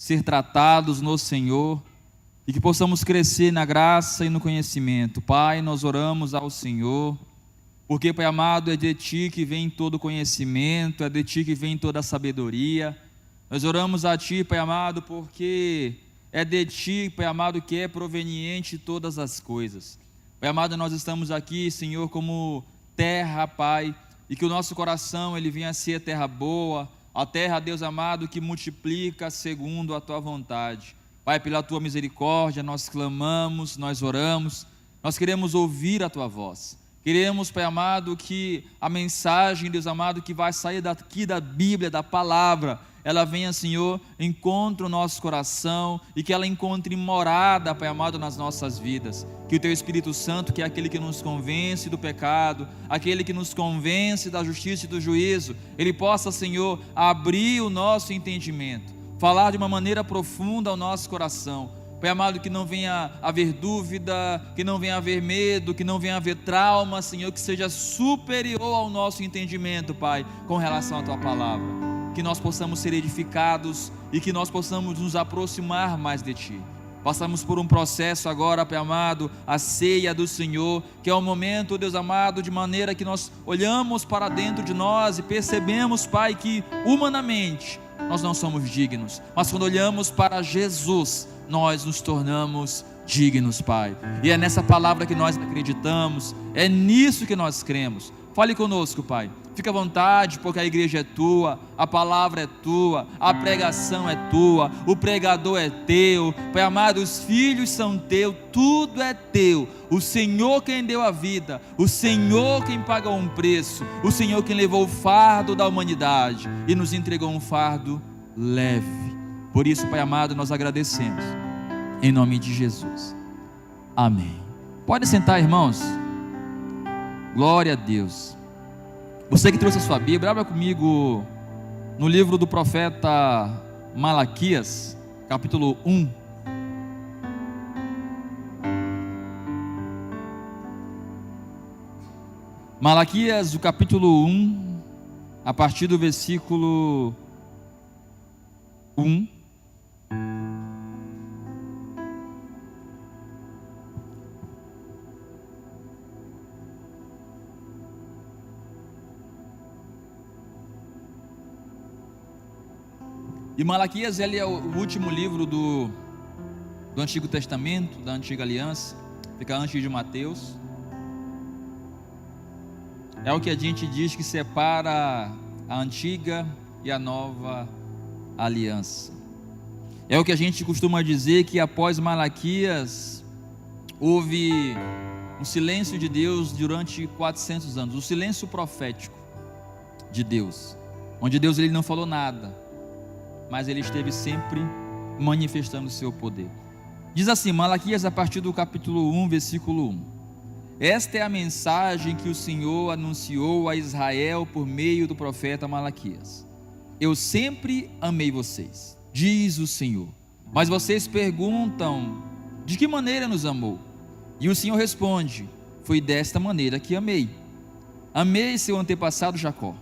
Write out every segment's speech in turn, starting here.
ser tratados no Senhor e que possamos crescer na graça e no conhecimento. Pai, nós oramos ao Senhor, porque, Pai amado, é de Ti que vem todo conhecimento, é de Ti que vem toda a sabedoria. Nós oramos a Ti, Pai amado, porque é de Ti, Pai amado, que é proveniente todas as coisas. Pai amado, nós estamos aqui, Senhor, como terra, Pai, e que o nosso coração, ele venha a ser terra boa, a terra, Deus amado, que multiplica segundo a Tua vontade. Pai, pela Tua misericórdia, nós clamamos, nós oramos, nós queremos ouvir a Tua voz. Queremos, Pai amado, que a mensagem, Deus amado, que vai sair daqui da Bíblia, da palavra, ela venha, Senhor, encontre o nosso coração e que ela encontre morada, Pai amado, nas nossas vidas. Que o Teu Espírito Santo, que é aquele que nos convence do pecado, aquele que nos convence da justiça e do juízo, ele possa, Senhor, abrir o nosso entendimento, falar de uma maneira profunda ao nosso coração. Pai amado, que não venha haver dúvida, que não venha haver medo, que não venha haver trauma, Senhor, que seja superior ao nosso entendimento, Pai, com relação à Tua palavra. Que nós possamos ser edificados e que nós possamos nos aproximar mais de Ti. Passamos por um processo agora, Pai amado, a ceia do Senhor, que é um momento, Deus amado, de maneira que nós olhamos para dentro de nós e percebemos, Pai, que humanamente nós não somos dignos, mas quando olhamos para Jesus, nós nos tornamos dignos, Pai. E é nessa palavra que nós acreditamos, é nisso que nós cremos. Fale conosco, Pai. Fica à vontade, porque a igreja é Tua, a palavra é Tua, a pregação é Tua, o pregador é Teu, Pai amado, os filhos são Teus, tudo é Teu. O Senhor quem deu a vida, o Senhor quem pagou um preço, o Senhor quem levou o fardo da humanidade e nos entregou um fardo leve. Por isso, Pai amado, nós agradecemos, em nome de Jesus, amém. Pode sentar, irmãos. Glória a Deus. Você que trouxe a sua Bíblia, abra comigo no livro do profeta Malaquias, capítulo 1. Malaquias, o capítulo 1, a partir do versículo 1. E Malaquias, ele é o último livro do Antigo Testamento, da Antiga Aliança, fica antes de Mateus. É o que a gente diz que separa a Antiga e a Nova Aliança. É o que a gente costuma dizer que após Malaquias, houve um silêncio de Deus durante 400 anos, o silêncio profético de Deus, onde Deus ele não falou nada, mas ele esteve sempre manifestando o seu poder. Diz assim, Malaquias, a partir do capítulo 1, versículo 1. Esta é a mensagem que o Senhor anunciou a Israel por meio do profeta Malaquias. Eu sempre amei vocês, diz o Senhor. Mas vocês perguntam, de que maneira nos amou? E o Senhor responde, foi desta maneira que amei. Amei seu antepassado Jacó,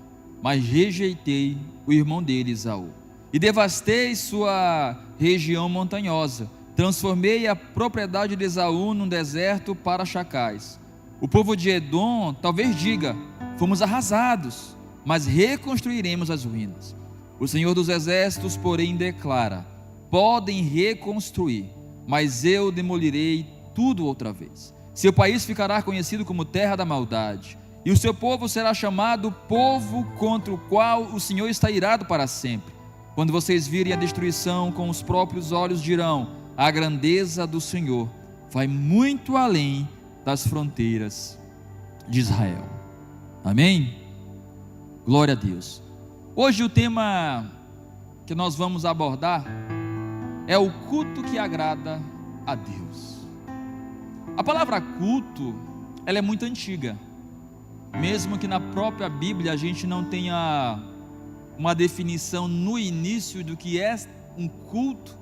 mas rejeitei o irmão dele, Esaú. E devastei sua região montanhosa, transformei a propriedade de Esaú num deserto para chacais. O povo de Edom talvez diga, fomos arrasados, mas reconstruiremos as ruínas. O Senhor dos Exércitos, porém, declara, podem reconstruir, mas eu demolirei tudo outra vez. Seu país ficará conhecido como terra da maldade, e o seu povo será chamado povo contra o qual o Senhor está irado para sempre. Quando vocês virem a destruição com os próprios olhos, dirão, a grandeza do Senhor vai muito além das fronteiras de Israel. Amém? Glória a Deus. Hoje o tema que nós vamos abordar é o culto que agrada a Deus. A palavra culto, ela é muito antiga, mesmo que na própria Bíblia a gente não tenha uma definição no início do que é um culto.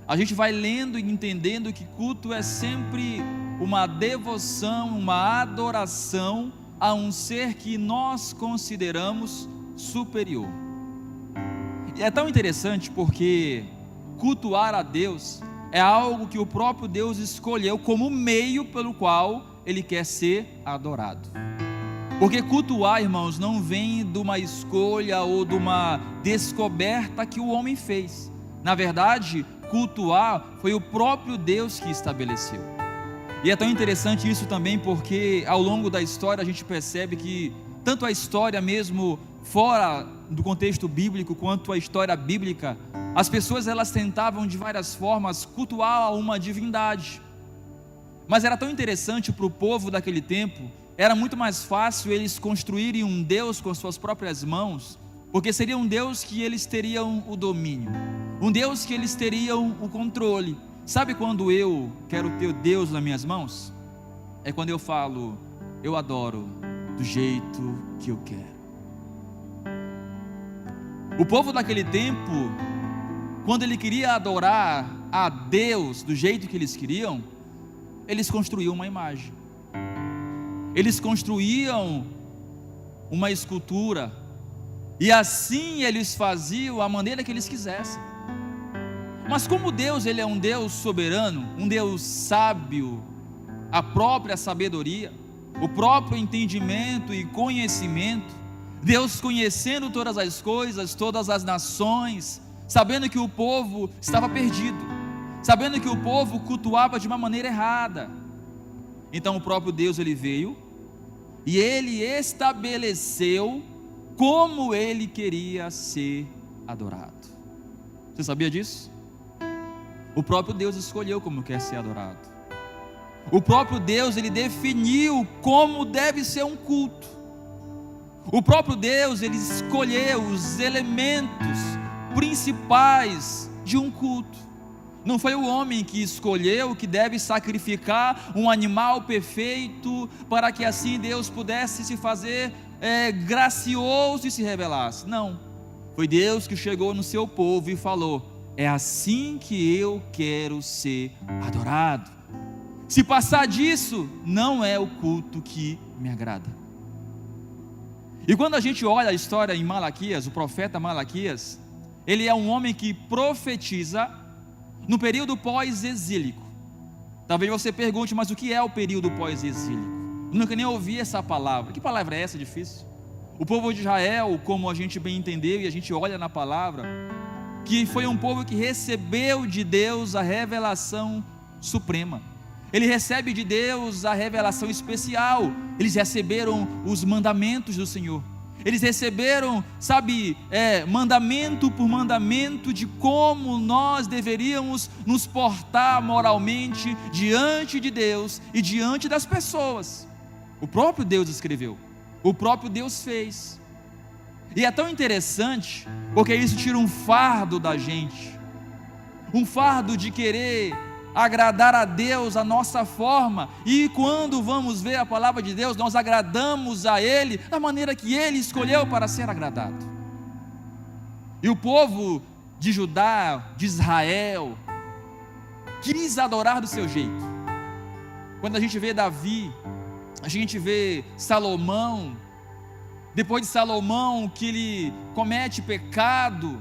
A gente vai lendo e entendendo que culto é sempre uma devoção, uma adoração a um ser que nós consideramos superior. E é tão interessante porque cultuar a Deus é algo que o próprio Deus escolheu como meio pelo qual Ele quer ser adorado. Porque cultuar, irmãos, não vem de uma escolha ou de uma descoberta que o homem fez. Na verdade, cultuar foi o próprio Deus que estabeleceu. E é tão interessante isso também porque ao longo da história a gente percebe que tanto a história mesmo fora do contexto bíblico quanto a história bíblica, as pessoas elas tentavam de várias formas cultuar uma divindade. Mas era tão interessante para o povo daquele tempo, era muito mais fácil eles construírem um Deus com as suas próprias mãos, porque seria um Deus que eles teriam o domínio, um Deus que eles teriam o controle. Sabe quando eu quero ter Deus nas minhas mãos? É quando eu falo, eu adoro do jeito que eu quero. O povo daquele tempo, quando ele queria adorar a Deus do jeito que eles queriam, eles construíam uma imagem, eles construíam uma escultura, e assim eles faziam a maneira que eles quisessem. Mas como Deus, Ele é um Deus soberano, um Deus sábio, a própria sabedoria, o próprio entendimento e conhecimento, Deus conhecendo todas as coisas, todas as nações, sabendo que o povo estava perdido, sabendo que o povo cultuava de uma maneira errada, então o próprio Deus Ele veio, e Ele estabeleceu como Ele queria ser adorado. Você sabia disso? O próprio Deus escolheu como quer ser adorado. O próprio Deus, Ele definiu como deve ser um culto. O próprio Deus, Ele escolheu os elementos principais de um culto. Não foi o homem que escolheu que deve sacrificar um animal perfeito para que assim Deus pudesse se fazer gracioso e se revelasse. Não, foi Deus que chegou no seu povo e falou: é assim que eu quero ser adorado. Se passar disso, não é o culto que me agrada. E quando a gente olha a história em Malaquias, o profeta Malaquias, ele é um homem que profetiza no período pós-exílico. Talvez você pergunte, mas o que é o período pós-exílico? Eu nunca nem ouvi essa palavra. Que palavra é essa difícil? O povo de Israel, como a gente bem entendeu e a gente olha na palavra, que foi um povo que recebeu de Deus a revelação suprema. Ele recebe de Deus a revelação especial. Eles receberam os mandamentos do Senhor. Eles receberam, mandamento por mandamento de como nós deveríamos nos portar moralmente diante de Deus e diante das pessoas. O próprio Deus escreveu, o próprio Deus fez. E é tão interessante, porque isso tira um fardo da gente, um fardo de querer agradar a Deus a nossa forma, e quando vamos ver a palavra de Deus, nós agradamos a Ele da maneira que Ele escolheu para ser agradado. E o povo de Judá, de Israel, quis adorar do seu jeito. Quando a gente vê Davi, a gente vê Salomão, depois de Salomão que ele comete pecado,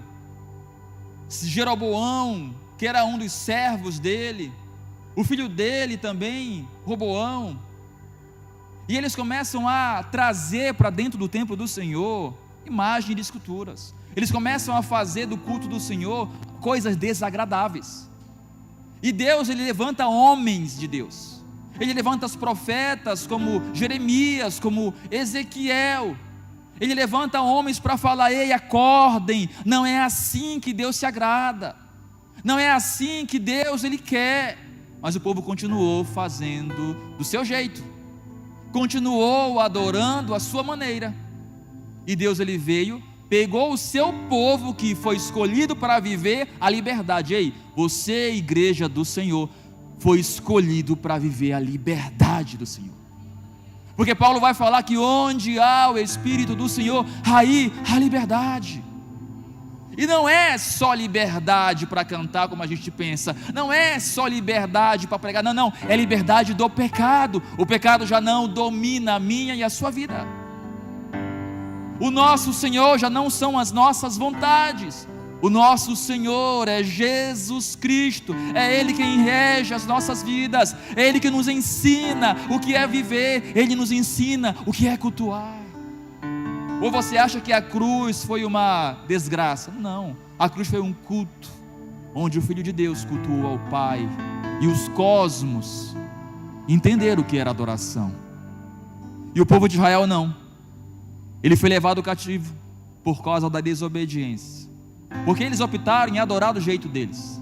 Jeroboão, que era um dos servos dele, o filho dele também, Roboão, e eles começam a trazer para dentro do templo do Senhor imagens de esculturas. Eles começam a fazer do culto do Senhor coisas desagradáveis. E Deus, Ele levanta homens de Deus, Ele levanta os profetas como Jeremias, como Ezequiel. Ele levanta homens para falar: ei, acordem, não é assim que Deus se agrada, não é assim que Deus Ele quer. Mas o povo continuou fazendo do seu jeito, continuou adorando a sua maneira. E Deus, Ele veio, pegou o seu povo que foi escolhido para viver a liberdade. Ei, você, igreja do Senhor, foi escolhido para viver a liberdade do Senhor. Porque Paulo vai falar que onde há o Espírito do Senhor, aí há liberdade. E não é só liberdade para cantar como a gente pensa, não é só liberdade para pregar, não, é liberdade do pecado. O pecado já não domina a minha e a sua vida. O nosso Senhor já não são as nossas vontades, O nosso Senhor é Jesus Cristo, é Ele quem rege as nossas vidas, é Ele que nos ensina o que é viver, Ele nos ensina o que é cultuar. Ou você acha que a cruz foi uma desgraça? Não, a cruz foi um culto, onde o Filho de Deus cultuou ao Pai, e os cosmos entenderam o que era adoração. E o povo de Israel não, ele foi levado cativo por causa da desobediência, porque eles optaram em adorar do jeito deles.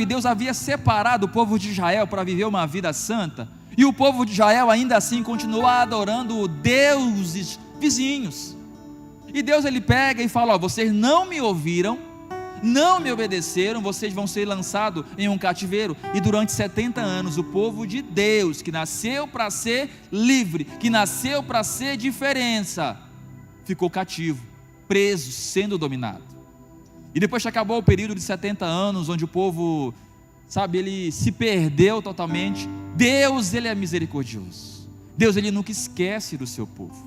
Deus havia separado o povo de Israel para viver uma vida santa, e o povo de Israel ainda assim continuou adorando deuses vizinhos. E Deus ele pega e fala: vocês não me ouviram, não me obedeceram, vocês vão ser lançados em um cativeiro. E durante 70 anos o povo de Deus, que nasceu para ser livre, que nasceu para ser diferença, ficou cativo, preso, sendo dominado. E depois que acabou o período de 70 anos, onde o povo, ele se perdeu totalmente, Deus ele é misericordioso, Deus ele nunca esquece do seu povo,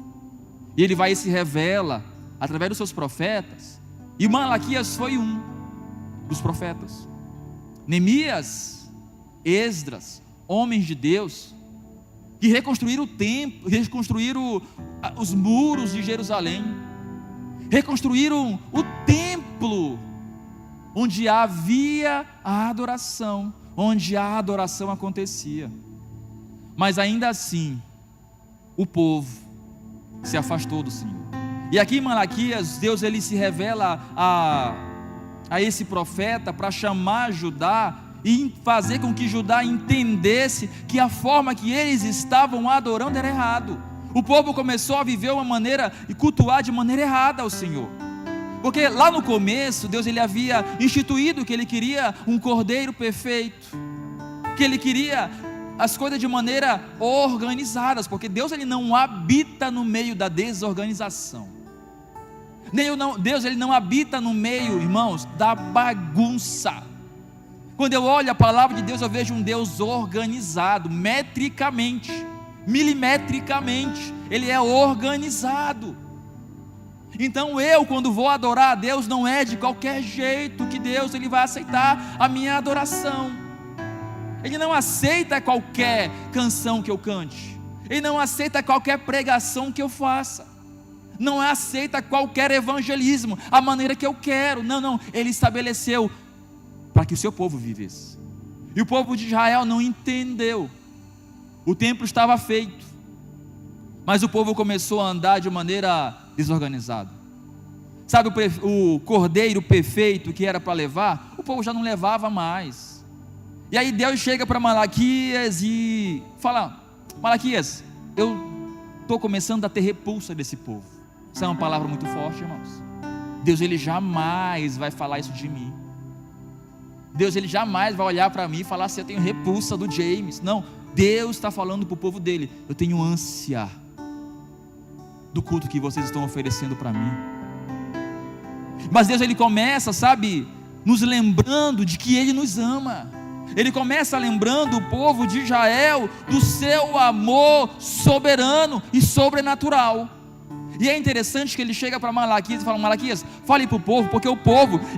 e ele vai e se revela através dos seus profetas. E Malaquias foi um dos profetas. Neemias, Esdras, homens de Deus, que reconstruíram o templo, reconstruíram os muros de Jerusalém, reconstruíram o templo, onde havia a adoração, onde a adoração acontecia. Mas ainda assim, o povo se afastou do Senhor. E aqui em Malaquias, Deus ele se revela a esse profeta para chamar Judá e fazer com que Judá entendesse que a forma que eles estavam adorando era errado. O povo começou a viver uma maneira e cultuar de maneira errada ao Senhor, porque lá no começo Deus ele havia instituído que ele queria um cordeiro perfeito, que ele queria as coisas de maneira organizadas, porque Deus ele não habita no meio da desorganização. Deus ele não habita no meio, irmãos, da bagunça. Quando eu olho a palavra de Deus, eu vejo um Deus organizado, metricamente, milimetricamente, ele é organizado. Então quando vou adorar a Deus, não é de qualquer jeito que Deus ele vai aceitar a minha adoração. Ele não aceita qualquer canção que eu cante, ele não aceita qualquer pregação que eu faça, não aceita qualquer evangelismo, a maneira que eu quero. Não, ele estabeleceu para que o seu povo vivesse. E o povo de Israel não entendeu. O templo estava feito, mas o povo começou a andar de maneira desorganizada. Sabe, o cordeiro perfeito que era para levar, o povo já não levava mais. E aí Deus chega para Malaquias e fala: Malaquias, eu estou começando a ter repulsa desse povo. Isso é uma palavra muito forte, irmãos. Deus ele jamais vai falar isso de mim. Deus ele jamais vai olhar para mim e falar assim: eu tenho repulsa do James. Não, Deus está falando para o povo dele: eu tenho ânsia do culto que vocês estão oferecendo para mim. Mas Deus ele começa, nos lembrando de que ele nos ama. Ele começa lembrando o povo de Israel do seu amor soberano e sobrenatural. E é interessante que ele chega para Malaquias e fala: Malaquias, fale para o povo, porque eu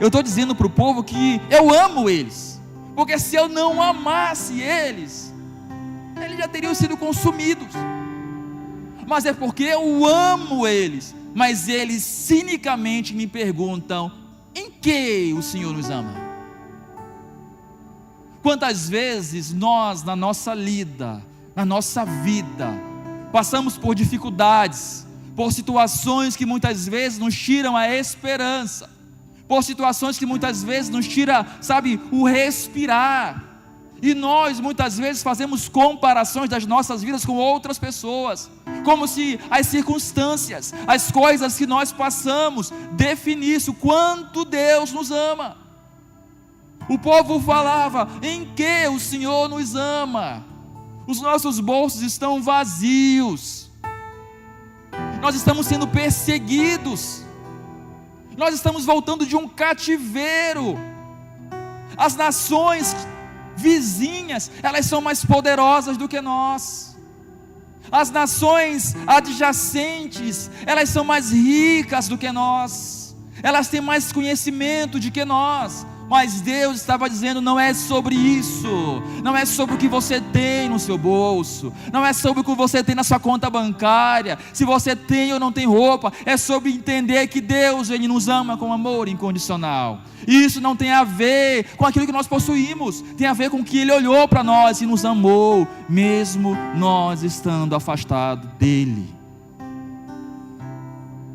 estou dizendo para o povo que eu amo eles, porque se eu não amasse eles já teriam sido consumidos. Mas é porque eu amo eles. Mas eles cinicamente me perguntam: em que o Senhor nos ama? Quantas vezes nós, na nossa lida, na nossa vida, passamos por dificuldades, por situações que muitas vezes nos tiram a esperança, por situações que muitas vezes nos tira, o respirar, e nós muitas vezes fazemos comparações das nossas vidas com outras pessoas, como se as circunstâncias, as coisas que nós passamos definissem o quanto Deus nos ama. O povo falava: em que o Senhor nos ama? Os nossos bolsos estão vazios, nós estamos sendo perseguidos, nós estamos voltando de um cativeiro. As nações vizinhas, elas são mais poderosas do que nós. As nações adjacentes, elas são mais ricas do que nós. elas têm mais conhecimento do que nós. Mas Deus estava dizendo: não é sobre isso, não é sobre o que você tem no seu bolso, não é sobre o que você tem na sua conta bancária, se você tem ou não tem roupa. É sobre entender que Deus, Ele nos ama com amor incondicional. E isso não tem a ver com aquilo que nós possuímos, tem a ver com que Ele olhou para nós e nos amou, mesmo nós estando afastados dEle.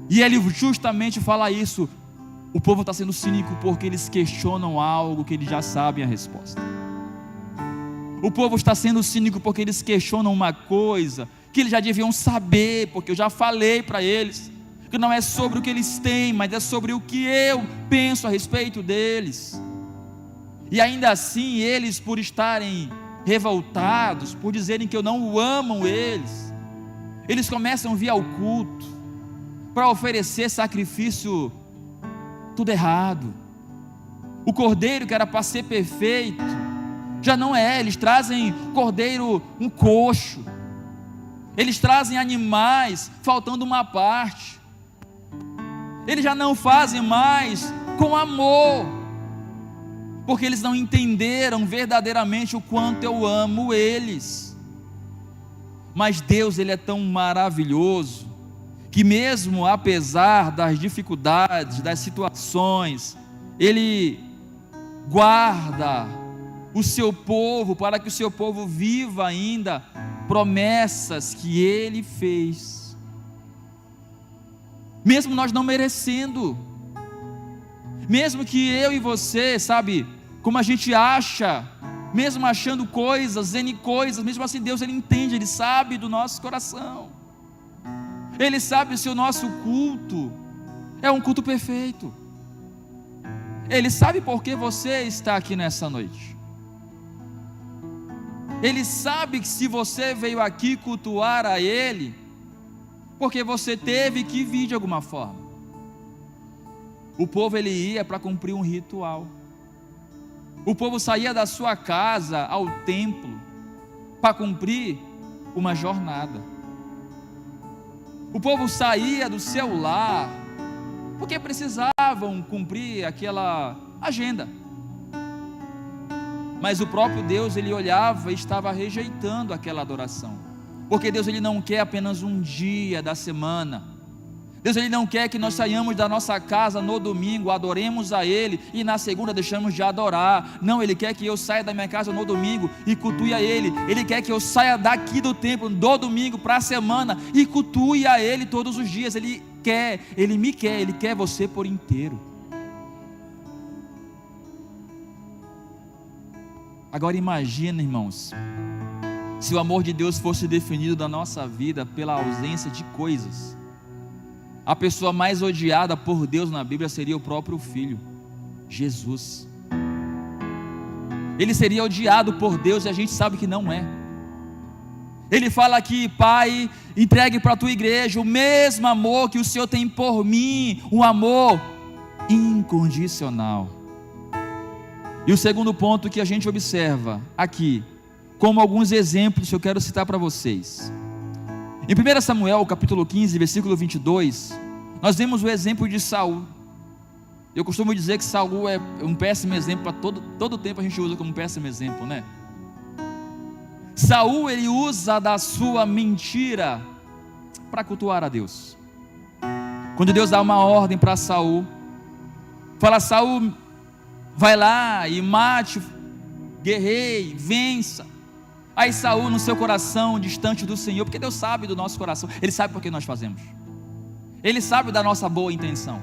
E Ele justamente fala isso: o povo está sendo cínico porque eles questionam algo que eles já sabem a resposta. O povo está sendo cínico porque eles questionam uma coisa que eles já deviam saber, porque eu já falei para eles que não é sobre o que eles têm, mas é sobre o que eu penso a respeito deles. E ainda assim, eles, por estarem revoltados, por dizerem que eu não o amo eles começam a vir ao culto para oferecer sacrifício tudo errado. O cordeiro que era para ser perfeito já não é. Eles trazem cordeiro um coxo, eles trazem animais faltando uma parte, eles já não fazem mais com amor, porque eles não entenderam verdadeiramente o quanto eu amo eles. Mas Deus, Ele é tão maravilhoso que mesmo apesar das dificuldades, das situações, Ele guarda o seu povo, para que o seu povo viva ainda promessas que Ele fez, mesmo nós não merecendo, mesmo que eu e você, sabe, como a gente acha, mesmo achando coisas, N coisas, mesmo assim Deus, Ele entende, Ele sabe do nosso coração. Ele sabe se o nosso culto é um culto perfeito. Ele sabe por que você está aqui nessa noite. Ele sabe que se você veio aqui cultuar a Ele, porque você teve que vir de alguma forma. O povo, ele ia para cumprir um ritual. O povo saía da sua casa ao templo para cumprir uma jornada. O povo saía do seu lar porque precisavam cumprir aquela agenda. Mas o próprio Deus, Ele olhava e estava rejeitando aquela adoração, porque Deus, Ele não quer apenas um dia da semana. Deus, Ele não quer que nós saiamos da nossa casa no domingo, adoremos a Ele e na segunda deixamos de adorar. Não, Ele quer que eu saia da minha casa no domingo e cultue a Ele. Ele quer que eu saia daqui do templo do domingo para a semana e cultue a Ele todos os dias. Ele quer, Ele me quer, Ele quer você por inteiro. Agora imagina, irmãos, se o amor de Deus fosse definido da nossa vida pela ausência de coisas. A pessoa mais odiada por Deus na Bíblia seria o próprio Filho, Jesus. Ele seria odiado por Deus e a gente sabe que não é. Ele fala aqui: Pai, entregue para a tua igreja o mesmo amor que o Senhor tem por mim, um amor incondicional. E o segundo ponto que a gente observa aqui, como alguns exemplos que eu quero citar para vocês. Em 1 Samuel, capítulo 15, versículo 22, nós vemos o exemplo de Saul. Eu costumo dizer que Saul é um péssimo exemplo, para todo tempo a gente usa como um péssimo exemplo, né? Saul, ele usa da sua mentira para cultuar a Deus. Quando Deus dá uma ordem para Saul, fala: Saul, vai lá e mate, guerreie, vença. Aí Saul, no seu coração, distante do Senhor, porque Deus sabe do nosso coração, Ele sabe por que nós fazemos, Ele sabe da nossa boa intenção,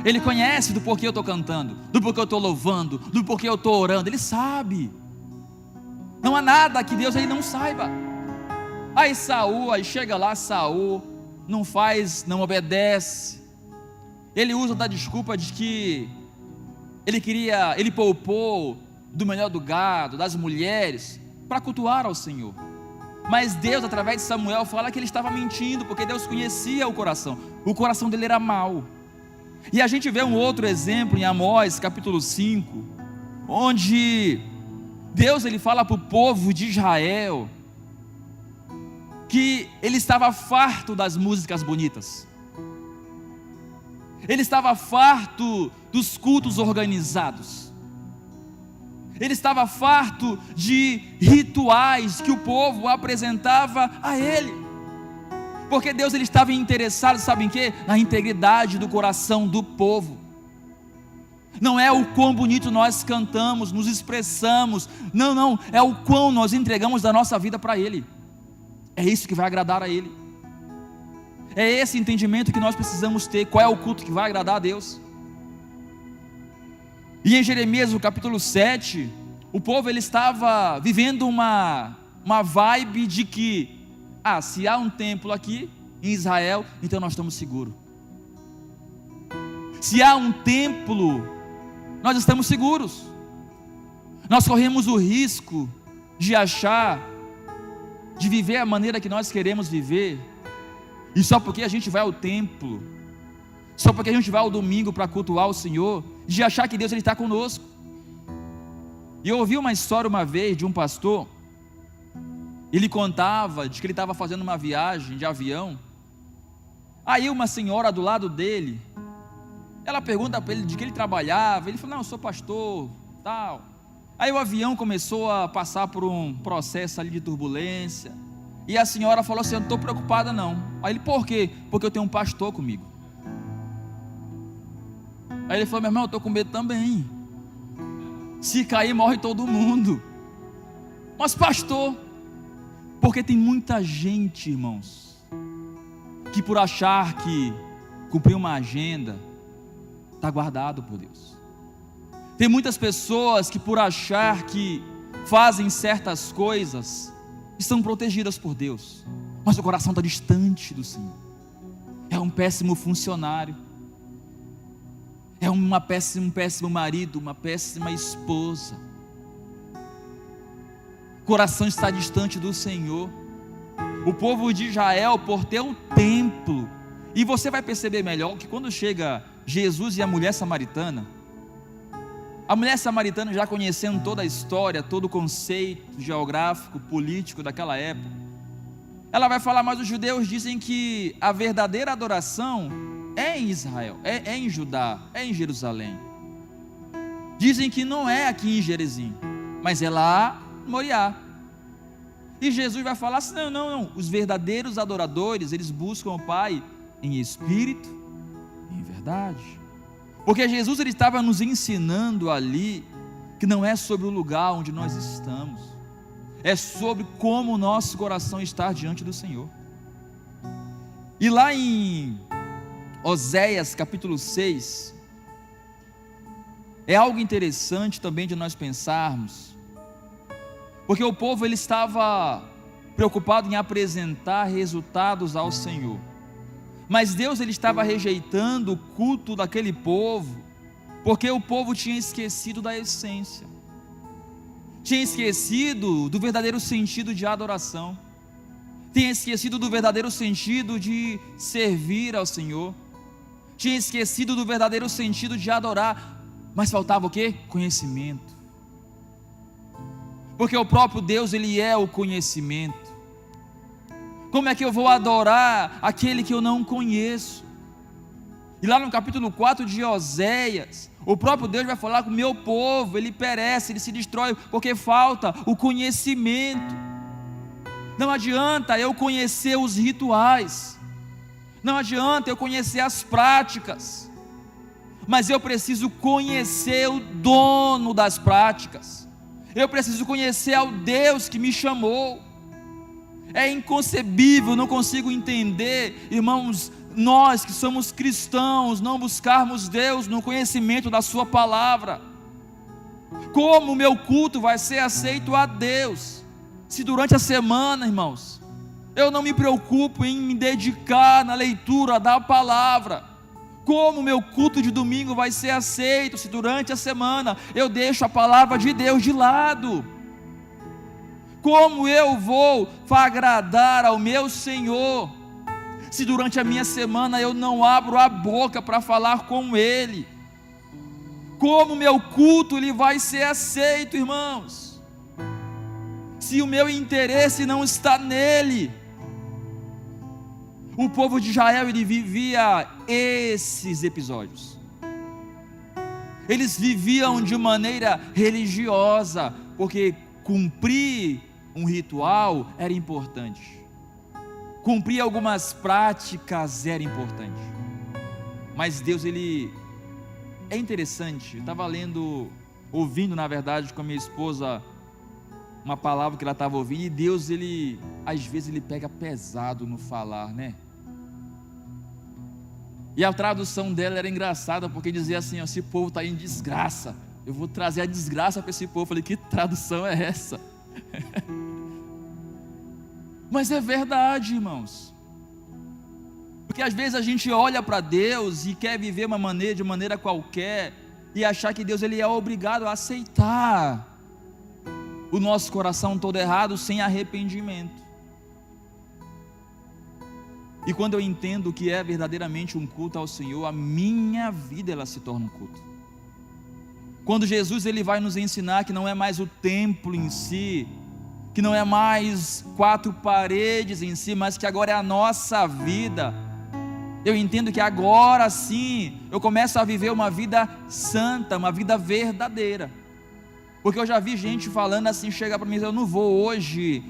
Ele conhece do porquê eu estou cantando, do porquê eu estou louvando, do porquê eu estou orando, Ele sabe. Não há nada que Deus, Ele não saiba. Aí chega lá Saul, não faz, não obedece. Ele usa da desculpa de que ele poupou do melhor do gado, das mulheres, para cultuar ao Senhor. Mas Deus, através de Samuel, fala que ele estava mentindo, porque Deus conhecia o coração dele era mau. E a gente vê um outro exemplo em Amós, capítulo 5, onde Deus, ele fala para o povo de Israel que ele estava farto das músicas bonitas. Ele estava farto dos cultos organizados. Ele estava farto de rituais que o povo apresentava a ele. Porque Deus ele estava interessado, sabe em quê? Na integridade do coração do povo. Não é o quão bonito nós cantamos, nos expressamos. Não, é o quão nós entregamos da nossa vida para Ele. É isso que vai agradar a Ele. É esse entendimento que nós precisamos ter. Qual é o culto que vai agradar a Deus? E em Jeremias, no capítulo 7, o povo ele estava vivendo uma vibe de que, se há um templo aqui em Israel, então nós estamos seguros. Se há um templo, nós estamos seguros. Nós corremos o risco de achar, de viver a maneira que nós queremos viver, e só porque a gente vai ao templo, só porque a gente vai ao domingo para cultuar o Senhor, de achar que Deus ele está conosco. E eu ouvi uma história uma vez de um pastor. Ele contava de que ele estava fazendo uma viagem de avião. Aí uma senhora do lado dele, ela pergunta para ele de que ele trabalhava. Ele falou: não, eu sou pastor, tal. Aí o avião começou a passar por um processo ali de turbulência. E a senhora falou assim: eu não estou preocupada não. Aí ele: por quê? Porque eu tenho um pastor comigo. Aí ele falou: meu irmão, eu estou com medo também. Se cair, morre todo mundo. Mas pastor, porque tem muita gente, irmãos, que por achar que cumprir uma agenda está guardado por Deus. Tem muitas pessoas que por achar que fazem certas coisas estão protegidas por Deus, mas o coração está distante do Senhor. É um péssimo funcionário, é um péssimo marido, uma péssima esposa. O coração está distante do Senhor. O povo de Israel, por ter um templo, e você vai perceber melhor que quando chega Jesus e a mulher samaritana, já conhecendo toda a história, todo o conceito geográfico, político daquela época, ela vai falar: mas os judeus dizem que a verdadeira adoração é em Israel, é em Judá, é em Jerusalém. Dizem que não é aqui em Gerizim, mas é lá em Moriá. E Jesus vai falar assim: não, os verdadeiros adoradores, eles buscam o Pai em espírito e em verdade. Porque Jesus ele estava nos ensinando ali que não é sobre o lugar onde nós estamos, é sobre como o nosso coração está diante do Senhor. E lá em Oséias capítulo 6, é algo interessante também de nós pensarmos, porque o povo ele estava preocupado em apresentar resultados ao Senhor, mas Deus ele estava rejeitando o culto daquele povo, porque o povo tinha esquecido da essência, tinha esquecido do verdadeiro sentido de adoração, tinha esquecido do verdadeiro sentido de servir ao Senhor, tinha esquecido do verdadeiro sentido de adorar, mas faltava o quê? Conhecimento, porque o próprio Deus ele é o conhecimento. Como é que eu vou adorar aquele que eu não conheço? E lá no capítulo 4 de Oséias, o próprio Deus vai falar que o meu povo, ele perece, ele se destrói, porque falta o conhecimento. Não adianta eu conhecer os rituais, não adianta eu conhecer as práticas, mas eu preciso conhecer o dono das práticas, eu preciso conhecer ao Deus que me chamou. É inconcebível, não consigo entender, irmãos, nós que somos cristãos, não buscarmos Deus no conhecimento da sua palavra. Como o meu culto vai ser aceito a Deus, se durante a semana, irmãos, eu não me preocupo em me dedicar na leitura da palavra? Como o meu culto de domingo vai ser aceito, se durante a semana eu deixo a palavra de Deus de lado? Como eu vou agradar ao meu Senhor, se durante a minha semana eu não abro a boca para falar com Ele? Como o meu culto ele vai ser aceito, irmãos, se o meu interesse não está nele? O povo de Israel, ele vivia esses episódios. Eles viviam de maneira religiosa, porque cumprir um ritual era importante. Cumprir algumas práticas era importante. Mas Deus, ele é interessante. Eu estava ouvindo na verdade com a minha esposa uma palavra que ela estava ouvindo, e Deus, ele às vezes ele pega pesado no falar, né? E a tradução dela era engraçada, porque dizia assim: ó, esse povo está em desgraça, eu vou trazer a desgraça para esse povo. Eu falei: que tradução é essa? Mas é verdade, irmãos, porque às vezes a gente olha para Deus e quer viver de maneira qualquer, e achar que Deus, ele é obrigado a aceitar o nosso coração todo errado, sem arrependimento. E quando eu entendo o que é verdadeiramente um culto ao Senhor, a minha vida, ela se torna um culto. Quando Jesus, ele vai nos ensinar que não é mais o templo em si, que não é mais 4 paredes em si, mas que agora é a nossa vida, eu entendo que agora sim eu começo a viver uma vida santa, uma vida verdadeira. Porque eu já vi gente falando assim, chega para mim: eu não vou hoje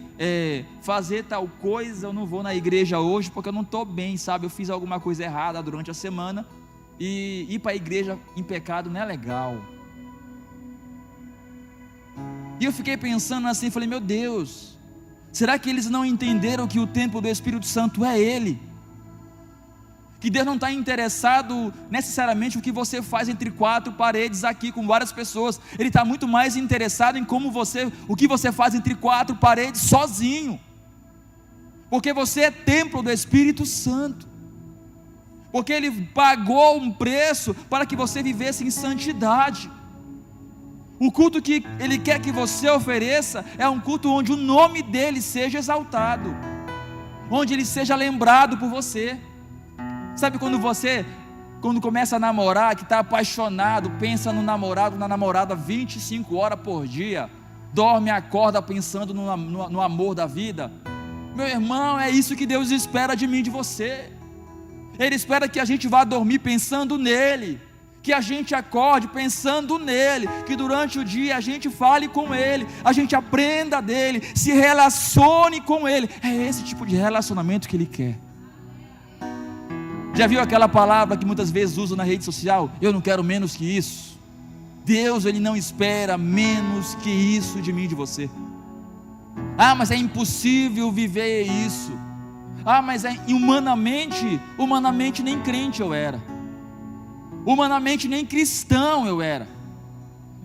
fazer tal coisa, eu não vou na igreja hoje porque eu não estou bem, sabe? Eu fiz alguma coisa errada durante a semana, e ir para a igreja em pecado não é legal. E eu fiquei pensando assim, falei: meu Deus, será que eles não entenderam que o templo do Espírito Santo é Ele? Que Deus não está interessado necessariamente no que você faz entre 4 paredes aqui com várias pessoas. Ele está muito mais interessado em o que você faz entre 4 paredes sozinho, porque você é templo do Espírito Santo, porque Ele pagou um preço para que você vivesse em santidade. O culto que Ele quer que você ofereça é um culto onde o nome dEle seja exaltado, onde Ele seja lembrado por você. Sabe quando começa a namorar, que está apaixonado, pensa no namorado, na namorada 25 horas por dia, dorme e acorda pensando no amor da vida? Meu irmão, é isso que Deus espera de mim e de você. Ele espera que a gente vá dormir pensando nele, que a gente acorde pensando nele, que durante o dia a gente fale com ele, a gente aprenda dele, se relacione com ele. É esse tipo de relacionamento que ele quer. Já viu aquela palavra que muitas vezes usam na rede social? Eu não quero menos que isso. Deus, ele não espera menos que isso de mim e de você. Ah, mas é impossível viver isso. Ah, mas humanamente nem crente eu era, humanamente nem cristão eu era,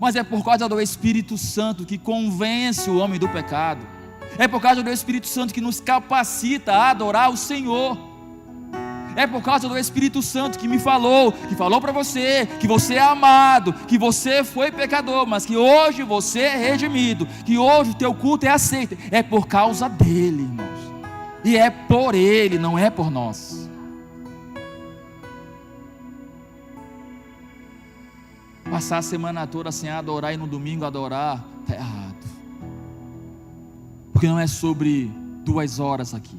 mas é por causa do Espírito Santo que convence o homem do pecado, é por causa do Espírito Santo que nos capacita a adorar o Senhor. É por causa do Espírito Santo que falou para você, que você é amado, que você foi pecador, mas que hoje você é redimido, que hoje o teu culto é aceito. É por causa dele, irmãos, e é por ele, não é por nós. Passar a semana toda sem adorar e no domingo adorar, está errado, porque não é sobre 2 horas aqui,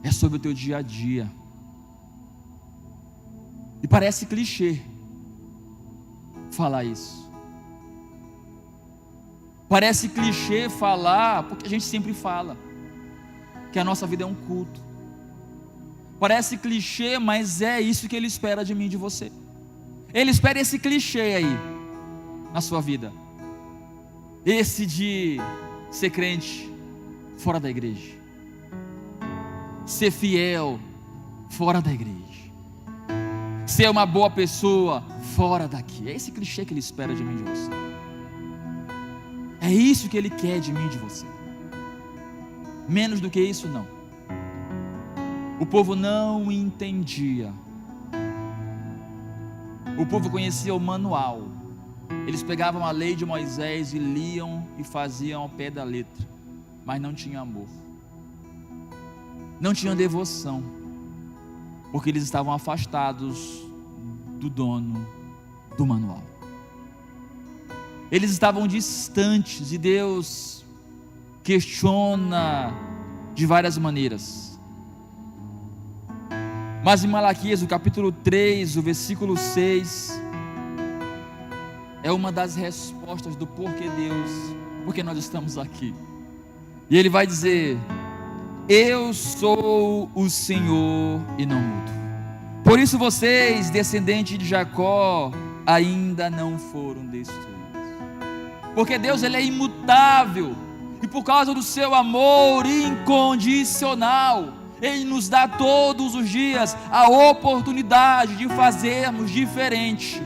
é sobre o teu dia a dia. E parece clichê falar isso, parece clichê falar, porque a gente sempre fala que a nossa vida é um culto. Parece clichê, mas é isso que Ele espera de mim e de você. Ele espera esse clichê aí na sua vida, esse de ser crente fora da igreja, ser fiel fora da igreja, ser uma boa pessoa fora daqui. É esse clichê que Ele espera de mim e de você. É isso que Ele quer de mim e de você. Menos do que isso, não. O povo não entendia. O povo conhecia o manual. Eles pegavam a lei de Moisés e liam e faziam ao pé da letra, mas não tinha amor, não tinha devoção, porque eles estavam afastados do dono do manual. Eles estavam distantes, e Deus questiona de várias maneiras. Mas em Malaquias, o capítulo 3, o versículo 6, é uma das respostas do porquê Deus, porque nós estamos aqui. E ele vai dizer: eu sou o Senhor e não mudo. Por isso vocês, descendentes de Jacó, ainda não foram destruídos. Porque Deus, ele é imutável, e por causa do seu amor incondicional, Ele nos dá todos os dias a oportunidade de fazermos diferente.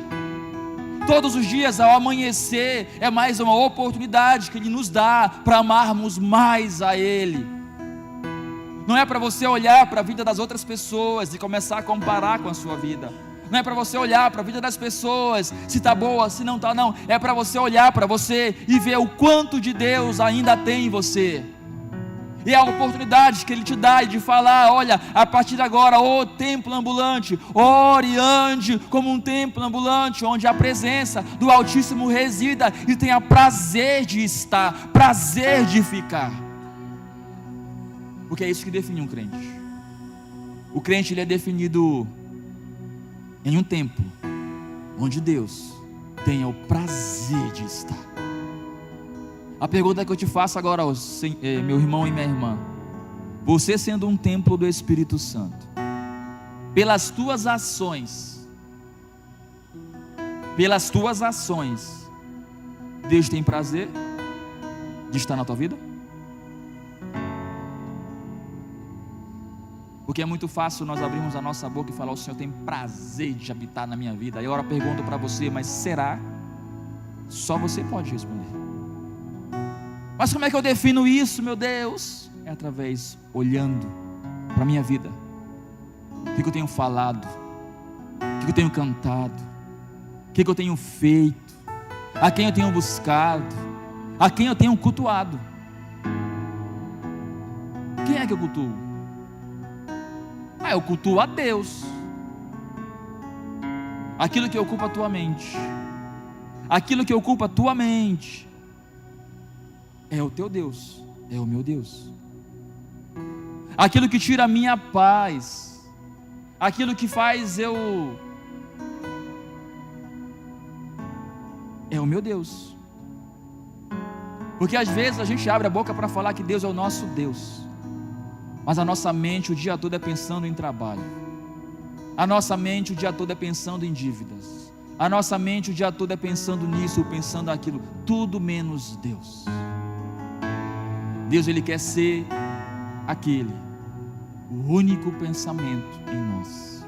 Todos os dias ao amanhecer é mais uma oportunidade que Ele nos dá para amarmos mais a Ele. Não é para você olhar para a vida das outras pessoas e começar a comparar com a sua vida. Não é para você olhar para a vida das pessoas, se está boa, se não está, não. É para você olhar para você e ver o quanto de Deus ainda tem em você. E a oportunidade que Ele te dá de falar: olha, a partir de agora, ô templo ambulante, ore e ande como um templo ambulante, onde a presença do Altíssimo resida e tenha prazer de estar, prazer de ficar. Porque é isso que define um crente. O crente, ele é definido em um templo onde Deus tenha o prazer de estar. A pergunta que eu te faço agora, meu irmão e minha irmã: você sendo um templo do Espírito Santo, pelas tuas ações, Deus tem prazer de estar na tua vida? Porque é muito fácil nós abrirmos a nossa boca e falar: o Senhor tem prazer de habitar na minha vida. Aí agora eu pergunto para você: mas será? Só você pode responder. Mas como é que eu defino isso, meu Deus? É através, olhando para a minha vida. O que eu tenho falado? O que eu tenho cantado? O que eu tenho feito? A quem eu tenho buscado? A quem eu tenho cultuado? Quem é que eu cultuo? Eu cultuo a Deus. Aquilo que ocupa a tua mente, aquilo que ocupa a tua mente, é o teu Deus, é o meu Deus. Aquilo que tira a minha paz, aquilo que faz é o meu Deus. Porque às vezes a gente abre a boca para falar que Deus é o nosso Deus, mas a nossa mente o dia todo é pensando em trabalho, a nossa mente o dia todo é pensando em dívidas, a nossa mente o dia todo é pensando nisso, pensando naquilo, tudo menos Deus. Deus, Ele quer ser aquele, o único pensamento em nós.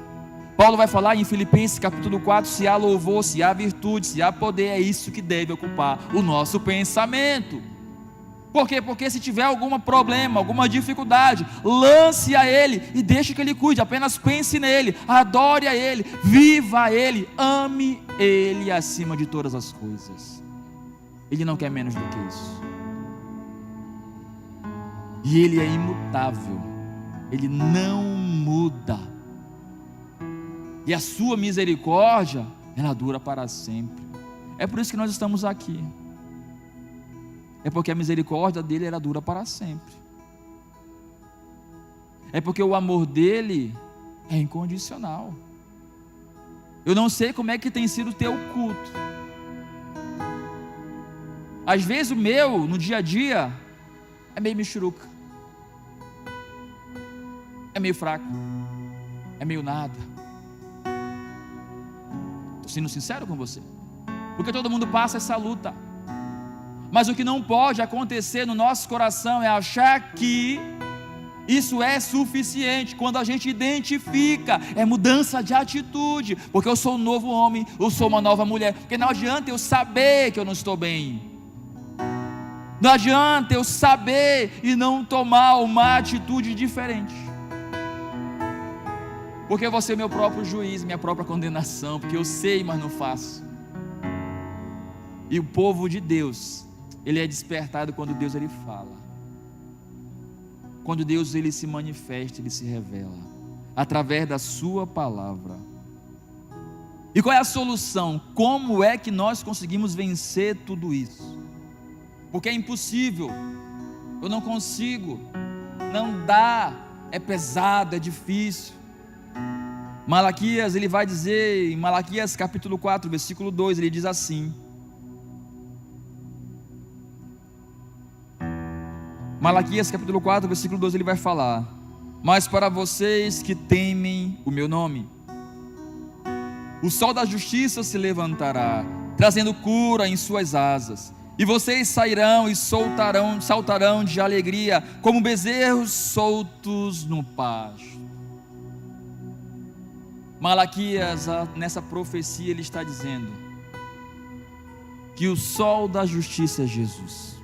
Paulo vai falar em Filipenses capítulo 4, se há louvor, se há virtude, se há poder, é isso que deve ocupar o nosso pensamento. Por quê? Porque se tiver algum problema, alguma dificuldade, lance a Ele e deixe que Ele cuide. Apenas pense nele, adore a Ele, viva a Ele, ame Ele acima de todas as coisas. Ele não quer menos do que isso. E Ele é imutável, Ele não muda, e a sua misericórdia, ela dura para sempre. É por isso que nós estamos aqui. É porque a misericórdia dele, ela dura para sempre. É porque o amor dele é incondicional. Eu não sei como é que tem sido o teu culto. Às vezes o meu, no dia a dia, é meio michuruca, é meio fraco, é meio nada. Estou sendo sincero com você, porque todo mundo passa essa luta. Mas o que não pode acontecer no nosso coração é achar que isso é suficiente. Quando a gente identifica, é mudança de atitude, porque eu sou um novo homem, eu sou uma nova mulher. Porque não adianta eu saber que eu não estou bem, não adianta eu saber e não tomar uma atitude diferente, porque eu vou ser meu próprio juiz, minha própria condenação, porque eu sei, mas não faço. E o povo de Deus, ele é despertado quando Deus ele fala, quando Deus ele se manifesta, ele se revela através da sua palavra. E qual é a solução? Como é que nós conseguimos vencer tudo isso? Porque é impossível, eu não consigo, não dá, é pesado, é difícil. Malaquias, ele vai dizer, em Malaquias capítulo 4, versículo 2, ele diz assim, Malaquias capítulo 4, versículo 2, ele vai falar: mas para vocês que temem o meu nome, o sol da justiça se levantará, trazendo cura em suas asas, e vocês sairão e saltarão de alegria, como bezerros soltos no pasto. Malaquias, nessa profecia, ele está dizendo que o sol da justiça é Jesus.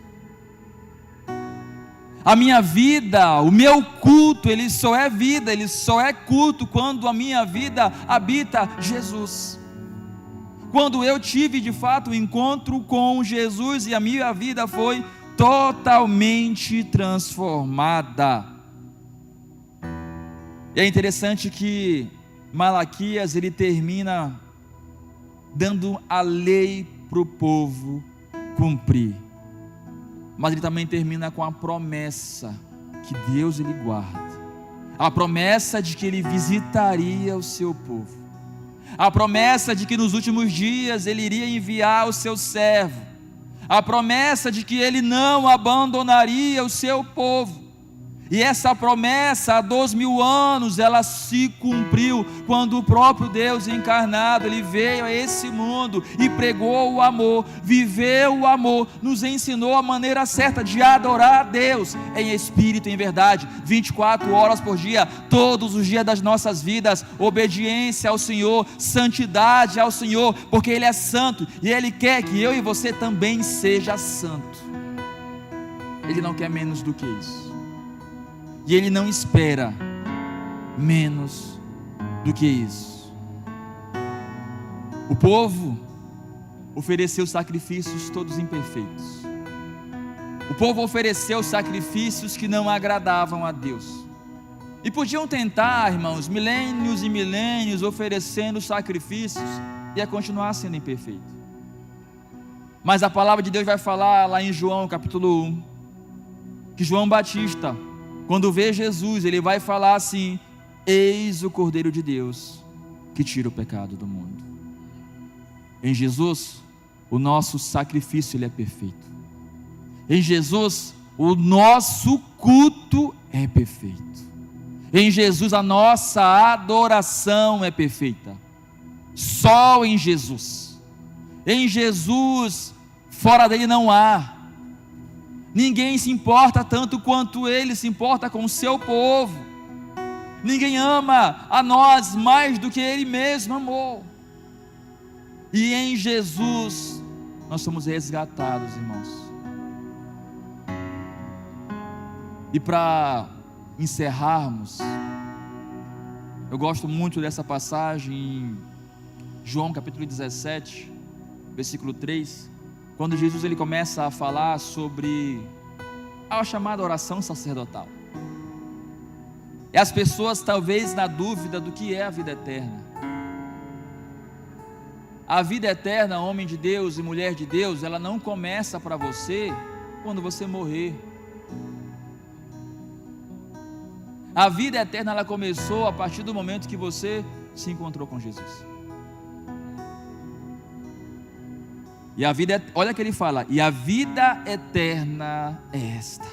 A minha vida, o meu culto, ele só é vida, ele só é culto quando a minha vida habita Jesus. Quando eu tive de fato um encontro com Jesus e a minha vida foi totalmente transformada. E é interessante que Malaquias, ele termina dando a lei para o povo cumprir, mas ele também termina com a promessa que Deus ele guarda, a promessa de que ele visitaria o seu povo, a promessa de que nos últimos dias ele iria enviar o seu servo, a promessa de que ele não abandonaria o seu povo. E essa promessa há 2000 anos, ela se cumpriu quando o próprio Deus encarnado, ele veio a esse mundo e pregou o amor, viveu o amor, nos ensinou a maneira certa de adorar a Deus em espírito e em verdade, 24 horas por dia, todos os dias das nossas vidas, obediência ao Senhor, santidade ao Senhor, porque Ele é santo e Ele quer que eu e você também seja santo. Ele não quer menos do que isso. E Ele não espera menos do que isso. O povo ofereceu sacrifícios todos imperfeitos. O povo ofereceu sacrifícios que não agradavam a Deus. E podiam tentar, irmãos, milênios e milênios oferecendo sacrifícios, ia continuar sendo imperfeito. Mas a palavra de Deus vai falar lá em João capítulo 1, que João Batista, quando vê Jesus, ele vai falar assim: eis o Cordeiro de Deus, que tira o pecado do mundo. Em Jesus, o nosso sacrifício ele é perfeito. Em Jesus, o nosso culto é perfeito. Em Jesus, a nossa adoração é perfeita. Só em Jesus. Em Jesus, fora dele não há. Ninguém se importa tanto quanto Ele se importa com o seu povo. Ninguém ama a nós mais do que Ele mesmo amou. E em Jesus nós somos resgatados, irmãos. E para encerrarmos, eu gosto muito dessa passagem em João capítulo 17, versículo 3, quando Jesus ele começa a falar sobre a chamada oração sacerdotal. E as pessoas talvez na dúvida do que é a vida eterna. A vida eterna, homem de Deus e mulher de Deus, ela não começa para você quando você morrer. A vida eterna ela começou a partir do momento que você se encontrou com Jesus. E a vida, olha que ele fala, e a vida eterna é esta: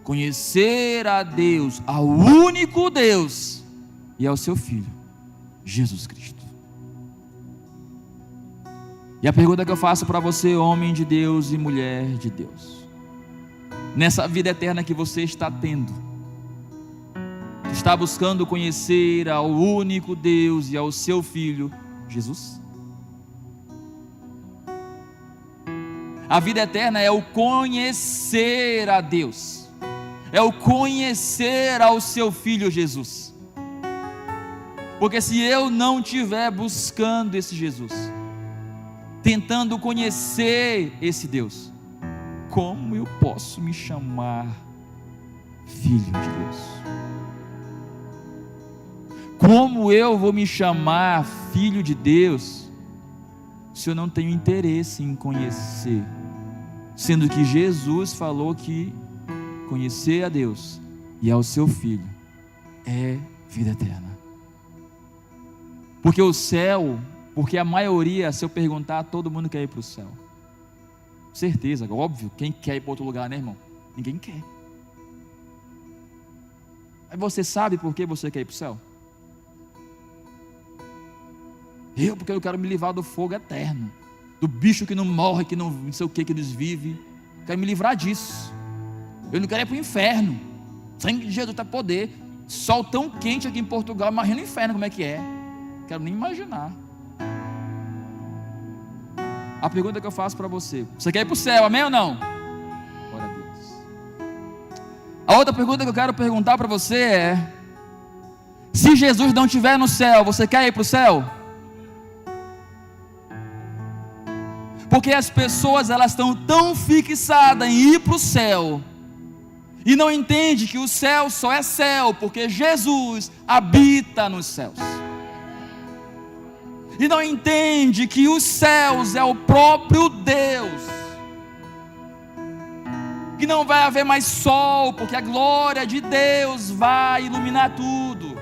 conhecer a Deus, ao único Deus, e ao seu Filho, Jesus Cristo. E a pergunta que eu faço para você, homem de Deus e mulher de Deus, nessa vida eterna que você está tendo, está buscando conhecer ao único Deus e ao seu Filho, Jesus? A vida eterna é o conhecer a Deus, é o conhecer ao seu Filho Jesus. Porque se eu não estiver buscando esse Jesus, tentando conhecer esse Deus, como eu posso me chamar filho de Deus? Como eu vou me chamar filho de Deus se eu não tenho interesse em conhecer? Sendo que Jesus falou que conhecer a Deus e ao seu Filho é vida eterna. Porque o céu, porque a maioria, se eu perguntar, todo mundo quer ir para o céu. Certeza, óbvio, quem quer ir para outro lugar, né, irmão? Ninguém quer. Aí você sabe por que você quer ir para o céu? Porque eu quero me livrar do fogo eterno, do bicho que não morre, que não sei o que desvive. Quero me livrar disso. Eu não quero ir para o inferno. Sangue de Jesus está poder. Sol tão quente aqui em Portugal, imagina no inferno como é que é. Quero nem imaginar. A pergunta que eu faço para você: você quer ir para o céu, amém ou não? Glória a Deus. A outra pergunta que eu quero perguntar para você é: se Jesus não estiver no céu, você quer ir para o céu? Porque as pessoas, elas estão tão fixadas em ir para o céu e não entendem que o céu só é céu porque Jesus habita nos céus. E não entende que os céus é o próprio Deus, que não vai haver mais sol, porque a glória de Deus vai iluminar tudo.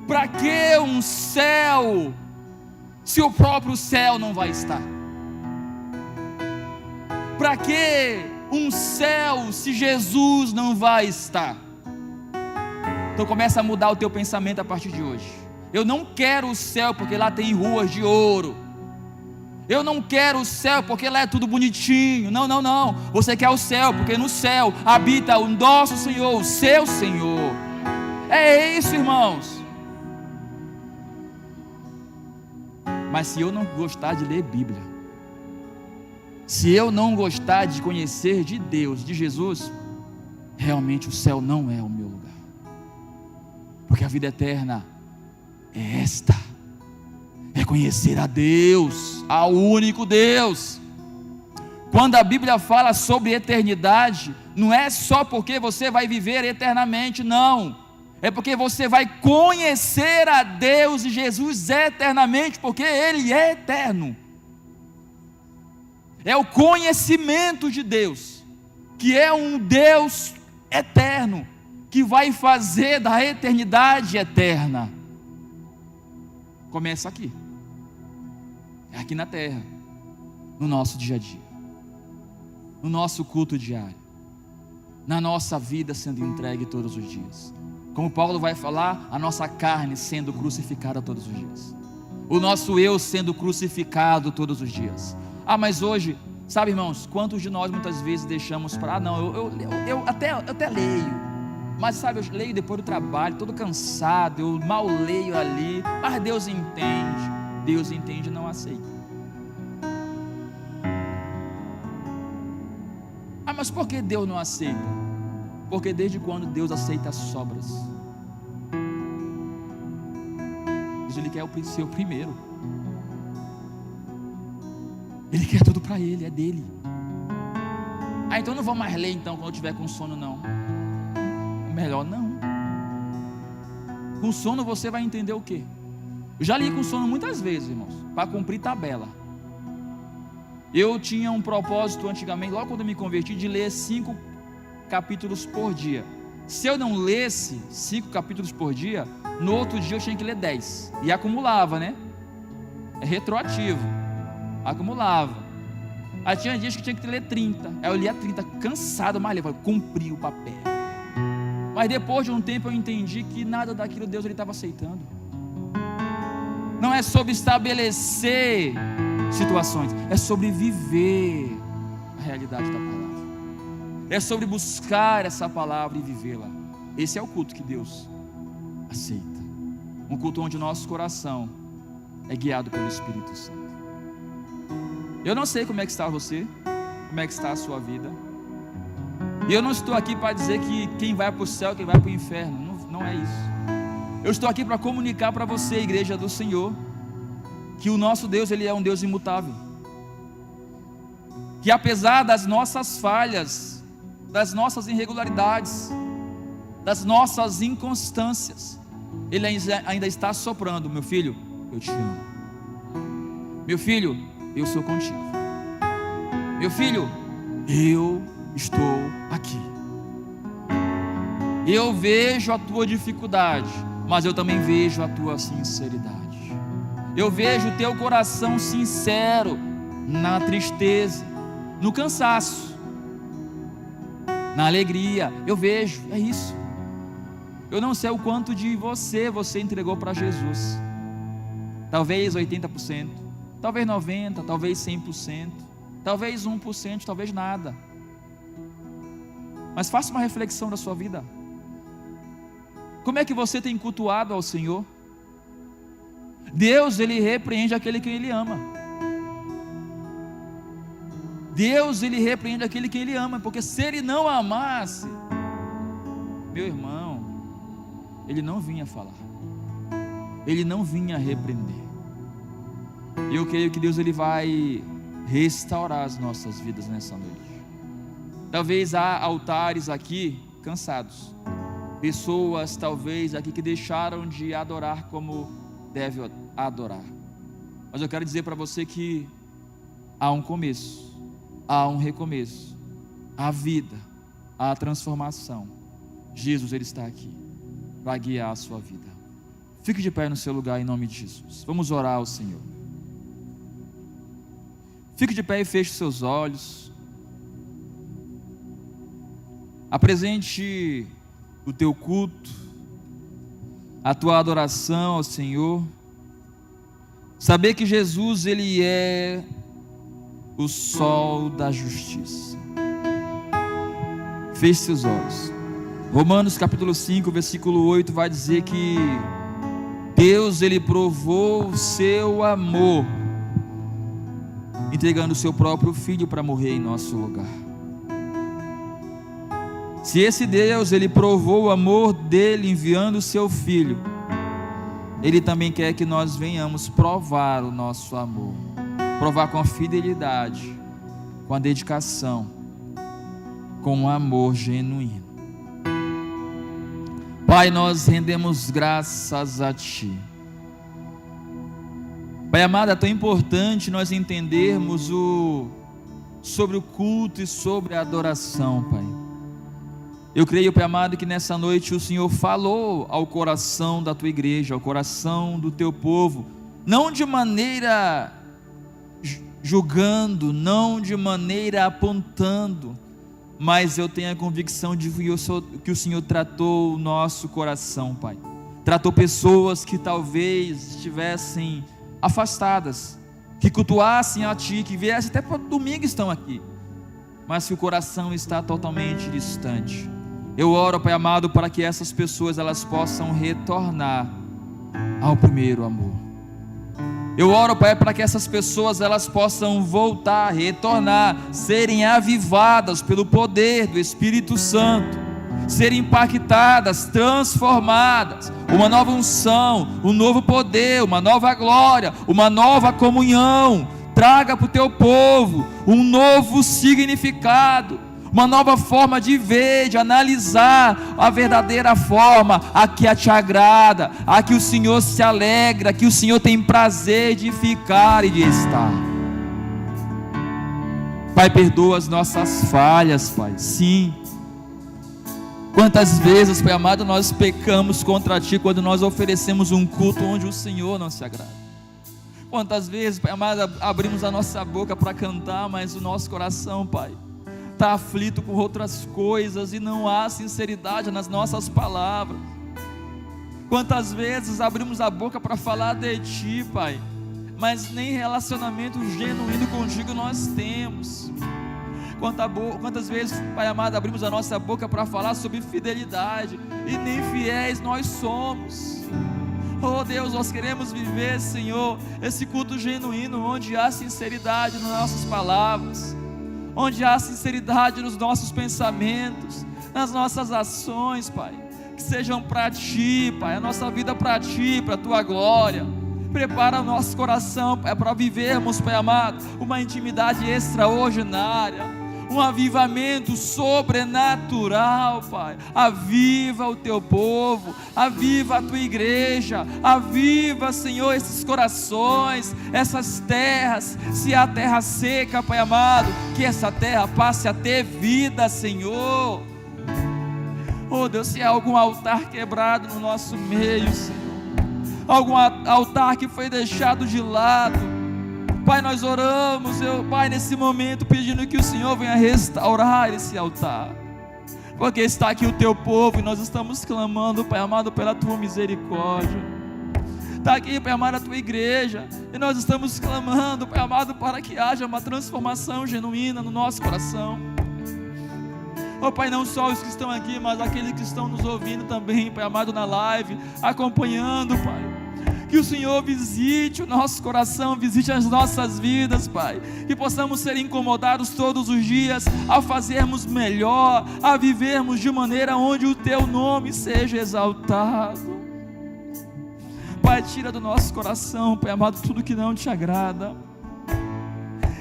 Para que um céu, se o próprio céu não vai estar? Para que um céu, se Jesus não vai estar? Então começa a mudar o teu pensamento a partir de hoje. Eu não quero o céu porque lá tem ruas de ouro. Eu não quero o céu porque lá é tudo bonitinho. Não, não, não. Você quer o céu porque no céu habita o nosso Senhor, o seu Senhor. É isso, irmãos. Mas se eu não gostar de ler Bíblia, se eu não gostar de conhecer de Deus, de Jesus, realmente o céu não é o meu lugar. Porque a vida eterna é esta: é conhecer a Deus, ao único Deus. Quando a Bíblia fala sobre eternidade, não é só porque você vai viver eternamente, não. É porque você vai conhecer a Deus e Jesus eternamente, porque Ele é eterno. É o conhecimento de Deus, que é um Deus eterno, que vai fazer da eternidade eterna. Começa aqui, é aqui na terra, no nosso dia a dia, no nosso culto diário, na nossa vida sendo entregue todos os dias. Como Paulo vai falar, a nossa carne sendo crucificada todos os dias, o nosso eu sendo crucificado todos os dias. Mas hoje, sabe, irmãos, quantos de nós muitas vezes deixamos para, não, eu até leio, mas sabe, eu leio depois do trabalho, todo cansado, eu mal leio ali, mas Deus entende e não aceita. Mas por que Deus não aceita? Porque desde quando Deus aceita as sobras? Ele quer ser o primeiro. Ele quer tudo para Ele, é dele. Então não vou mais ler então quando eu estiver com sono, não. Melhor não. Com sono você vai entender o quê? Eu já li com sono muitas vezes, irmãos, para cumprir tabela. Eu tinha um propósito antigamente, logo quando eu me converti, de ler 5 capítulos por dia. Se eu não lesse 5 capítulos por dia, no outro dia eu tinha que ler 10. E acumulava, né? É retroativo. Acumulava. Aí tinha dias que tinha que ler 30. Aí eu lia 30, cansado, mas eu cumpri o papel. Mas depois de um tempo eu entendi que nada daquilo Deus estava aceitando. Não é sobre estabelecer situações, é sobre viver a realidade da palavra. É sobre buscar essa palavra e vivê-la. Esse é o culto que Deus aceita. Um culto onde o nosso coração é guiado pelo Espírito Santo. Eu não sei como é que está você, como é que está a sua vida. E eu não estou aqui para dizer que quem vai para o céu, quem vai para o inferno. Não é isso. Eu estou aqui para comunicar para você, igreja do Senhor, que o nosso Deus, Ele é um Deus imutável. Que apesar das nossas falhas, das nossas irregularidades, das nossas inconstâncias, Ele ainda está soprando: meu filho, eu te amo. Meu filho, eu sou contigo. Meu filho, eu estou aqui. Eu vejo a tua dificuldade, mas eu também vejo a tua sinceridade. Eu vejo o teu coração sincero na tristeza, no cansaço, na alegria. Eu vejo, é isso. Eu não sei o quanto de você entregou para Jesus. Talvez 80%, talvez 90%, talvez 100%, talvez 1%, talvez nada. Mas faça uma reflexão da sua vida. Como é que você tem cultuado ao Senhor? Deus, Ele repreende aquele que Ele ama. Deus, Ele repreende aquele que Ele ama, porque se Ele não amasse, meu irmão, Ele não vinha falar, Ele não vinha repreender. E eu creio que Deus, Ele vai restaurar as nossas vidas nessa noite. Talvez há altares aqui cansados, pessoas talvez aqui que deixaram de adorar como deve adorar. Mas eu quero dizer para você que há um começo, há um recomeço, há vida, há transformação. Jesus, Ele está aqui para guiar a sua vida. Fique de pé no seu lugar em nome de Jesus. Vamos orar ao Senhor. Fique de pé e feche seus olhos. Apresente o teu culto, a tua adoração ao Senhor. Saber que Jesus, Ele é o sol da justiça. Feche seus olhos. Romanos capítulo 5, versículo 8 vai dizer que Deus, Ele provou o seu amor, entregando o seu próprio Filho para morrer em nosso lugar. Se esse Deus, Ele provou o amor dEle enviando o seu Filho, Ele também quer que nós venhamos provar o nosso amor, provar com a fidelidade, com a dedicação, com um amor genuíno. Pai, nós rendemos graças a Ti. Pai amado, é tão importante nós entendermos sobre o culto e sobre a adoração, Pai. Eu creio, Pai amado, que nessa noite o Senhor falou ao coração da Tua igreja, ao coração do Teu povo, não de maneira julgando, não de maneira apontando, mas eu tenho a convicção de que o Senhor tratou o nosso coração, Pai. Tratou pessoas que talvez estivessem afastadas, que cultuassem a Ti, que viessem até para domingo estão aqui, mas que o coração está totalmente distante. Eu oro, Pai amado, para que essas pessoas elas possam retornar ao primeiro amor. Eu oro, Pai, para que essas pessoas elas possam voltar, retornar, serem avivadas pelo poder do Espírito Santo, serem impactadas, transformadas, uma nova unção, um novo poder, uma nova glória, uma nova comunhão. Traga para o Teu povo um novo significado, uma nova forma de ver, de analisar a verdadeira forma, a que Te agrada, a que o Senhor se alegra, a que o Senhor tem prazer de ficar e de estar. Pai, perdoa as nossas falhas, Pai, sim. Quantas vezes, Pai amado, nós pecamos contra Ti quando nós oferecemos um culto onde o Senhor não se agrada. Quantas vezes, Pai amado, abrimos a nossa boca para cantar, mas o nosso coração, Pai, está aflito com outras coisas e não há sinceridade nas nossas palavras. Quantas vezes abrimos a boca para falar de Ti, Pai, mas nem relacionamento genuíno contigo nós temos. Quantas vezes, Pai amado, abrimos a nossa boca para falar sobre fidelidade e nem fiéis nós somos. Oh Deus, nós queremos viver, Senhor, esse culto genuíno, onde há sinceridade nas nossas palavras, onde há sinceridade nos nossos pensamentos, nas nossas ações, Pai, que sejam para Ti, Pai, a nossa vida para Ti, para a Tua glória. Prepara o nosso coração, Pai, para vivermos, Pai amado, uma intimidade extraordinária, um avivamento sobrenatural, Pai. Aviva o Teu povo, aviva a Tua igreja, aviva, Senhor, esses corações, essas terras. Se há terra seca, Pai amado, que essa terra passe a ter vida, Senhor. Oh Deus, se há algum altar quebrado no nosso meio, Senhor, algum altar que foi deixado de lado, Pai, nós oramos, Pai, nesse momento, pedindo que o Senhor venha restaurar esse altar, porque está aqui o Teu povo, e nós estamos clamando, Pai amado, pela Tua misericórdia. Está aqui, Pai amado, a Tua igreja, e nós estamos clamando, Pai amado, para que haja uma transformação genuína no nosso coração. Oh Pai, não só os que estão aqui, mas aqueles que estão nos ouvindo também, Pai amado, na live, acompanhando, Pai. Que o Senhor visite o nosso coração, visite as nossas vidas, Pai. Que possamos ser incomodados todos os dias a fazermos melhor, a vivermos de maneira onde o Teu nome seja exaltado. Pai, tira do nosso coração, Pai amado, tudo que não Te agrada.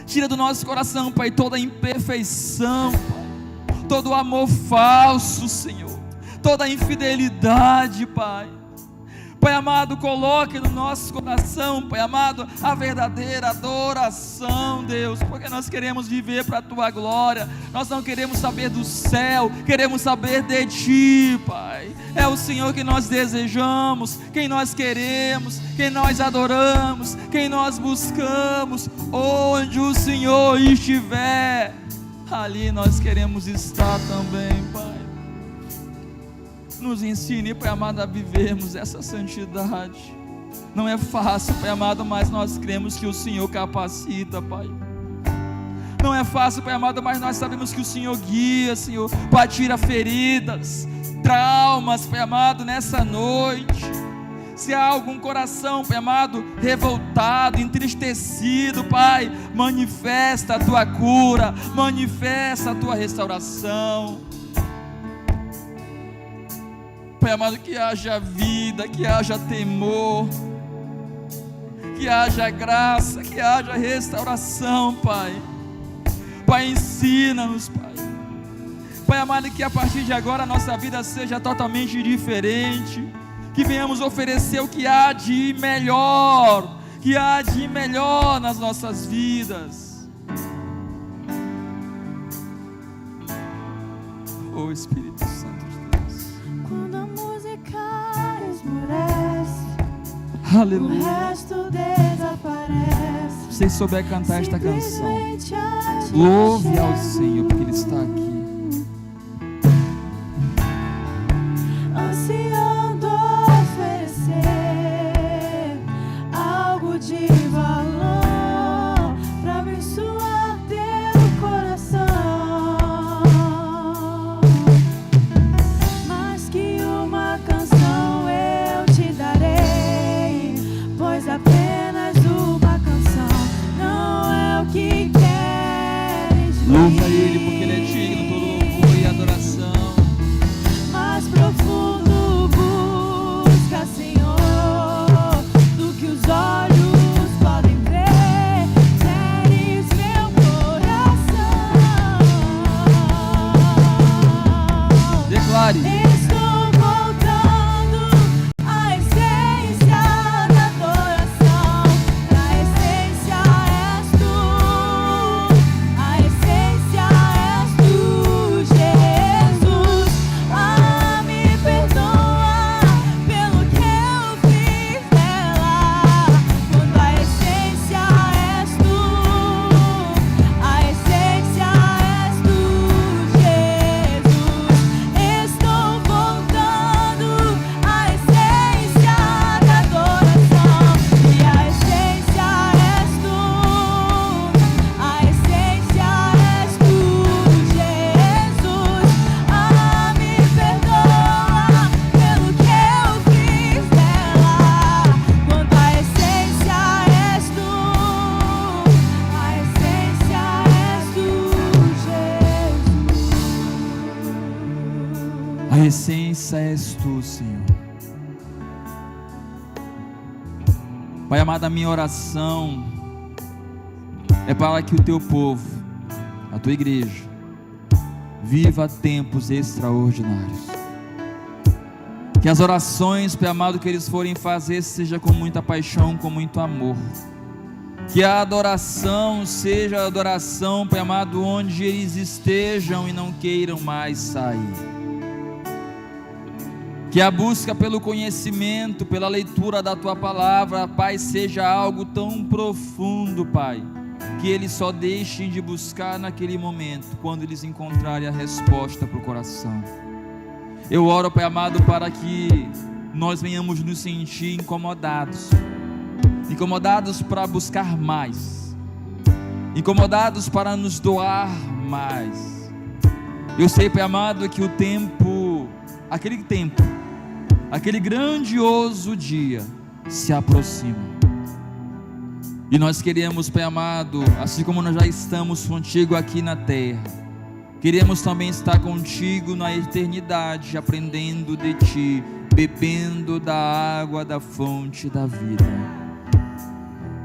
Tira do nosso coração, Pai, toda a imperfeição, Pai, todo o amor falso, Senhor, toda a infidelidade, Pai. Pai amado, coloque no nosso coração, Pai amado, a verdadeira adoração, Deus, porque nós queremos viver para a Tua glória. Nós não queremos saber do céu, queremos saber de Ti, Pai. É o Senhor que nós desejamos, quem nós queremos, quem nós adoramos, quem nós buscamos. Onde o Senhor estiver, ali nós queremos estar também, Pai. Nos ensine, Pai amado, a vivermos essa santidade. Não é fácil, Pai amado, mas nós cremos que o Senhor capacita, Pai. Não é fácil, Pai amado, mas nós sabemos que o Senhor guia, Senhor. Pai, tira feridas, traumas, Pai amado, nessa noite. Se há algum coração, Pai amado, revoltado, entristecido, Pai, manifesta a Tua cura, manifesta a Tua restauração. Pai amado, que haja vida, que haja temor, que haja graça, que haja restauração, Pai. Pai, ensina-nos, Pai. Pai amado, que a partir de agora a nossa vida seja totalmente diferente, que venhamos oferecer o que há de melhor, que há de melhor nas nossas vidas. Oh Espírito Santo de Deus. Quando a música esmorece, Aleluia. o resto desaparece. Vocês souber cantar esta canção, Simplesmente a Ti louve ao chego. Senhor, porque Ele está aqui. Ansiando oferecer algo de valor pra abençoar teu coração. Mais que uma canção eu te darei, pois apenas uma canção não é o que queres de mim. Louve a Ele, porque Ele é digno, todo louvor e adoração. Mais profundo busca, Senhor, do que os olhos podem ver. Queres meu coração. Declare. Estou voltando à essência da adoração. A essência és Tu, a essência és Tu, Jesus. Ah, me perdoa pelo que eu fiz dela. Quando a essência és Tu, a essência és Tu, Jesus. Estou voltando à essência da adoração. E a essência és Tu, a essência és Tu, Jesus. Ah, me perdoa pelo que eu fiz dela. Quando a essência és Tu, a essência és Tu, Jesus. A essência és Tu, Senhor. Pai amado, a minha oração é para que o Teu povo, a Tua igreja, viva tempos extraordinários. Que as orações, Pai amado, que eles forem fazer, seja com muita paixão, com muito amor. Que a adoração seja a adoração, Pai amado, onde eles estejam e não queiram mais sair. Que a busca pelo conhecimento, pela leitura da Tua palavra, Pai, seja algo tão profundo, Pai, que eles só deixem de buscar naquele momento, quando eles encontrarem a resposta para o coração. Eu oro, Pai amado, para que nós venhamos nos sentir incomodados para buscar mais, incomodados para nos doar mais. Eu sei, Pai amado, que aquele grandioso dia se aproxima, e nós queremos, Pai amado, assim como nós já estamos contigo aqui na terra, queremos também estar contigo na eternidade, aprendendo de Ti, bebendo da água da fonte da vida.